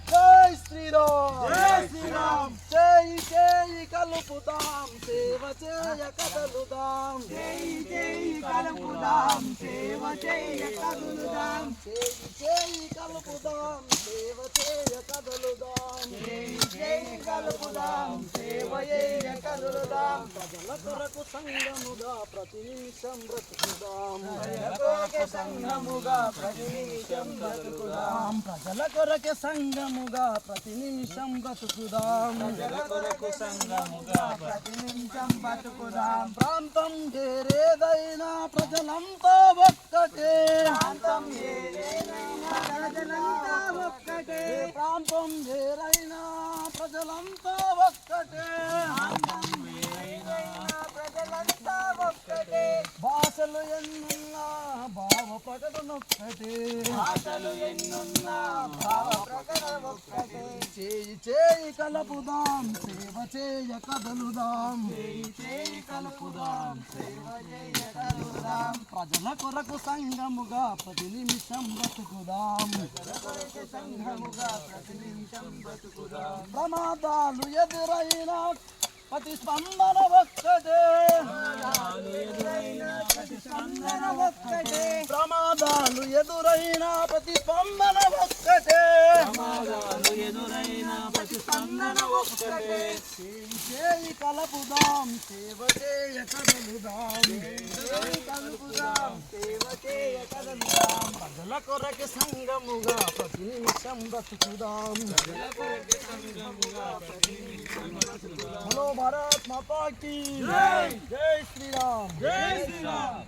జై శ్రీరామ్ జై శ్రీరామ్ చేయి చేయి కలుపుదాం సేవ చేయ కదలుదాం చేయి చేయి కలుపుదాం సేవ చేయ కదులుదాం చేయి చేయి కలుపుదాం సేవ చేయ కదలుదాం చేయి చేయి కలుపుదాం సేవ చేయ కదులుదాం ప్రజల కొరకు సంగముగా ప్రతి నిమిషం బ్రతుకుదాం కొరకే సంఘముగా ప్రతి నిమిషం బ్రతుకుదాం ప్రజల కొరకే సంగముగా ప్రతి నిమిషం బ్రతుకుదాం ప్రజల కొరకు సంఘముగా ప్రతి నిమిషం బతుకుదాం ప్రాంతం వేరేదైనా ప్రజలంతా ఒక్కటే ప్రాంతం ఏదైనా ప్రజలంతా ఒక్కటే ప్రాంతం వేరైనా ప్రజలంతా ఒక్కటే ప్రాంతం ఏదైనా ప్రజలంతా ఒక్కటే భాషలు ఎన్నున్నా భావ ప్రకటనొక్కటే భాషలు ఎన్నున్నా భావ ప్రకటన ఒక్కటే చేయి చేయి కలుపుదాం సేవ చేయ కదలుదాం చేయి చేయి కలుపుదాం సేవ చేయ కదులుదాం ప్రజల కొరకు సంగముగా ప్రతి నిమిషం బ్రతుకుదాం కొరకే సంఘముగా ప్రతి నిమిషం బతుకుదాం ప్రమాదాలు ఎదురైనా ప్రతిస్పందన ఒక్కటే ప్రతిస్పందన ఒక్కటే ప్రమాదాలు ఎదురైనా ప్రతిస్పందన ఒక్కటే ప్రమాదాలు ఎదురైన ప్రతిస్పందన ఒక్కటే చేయి చేయి కలుపుదాం సేవ చేయ కదలుదాం చేయి కలుపుదాం సేవ చేయ కదులుదాం ప్రజల కొరకు సంగముగా ప్రతి నిమిషం బ్రతుకుదాం కొరకే సంఘముగా ప్రతి నిమిషం బతుకుదాం హలో భారత్ మాతా కీ జై! జై శ్రీరామ్ జై శ్రీరామ్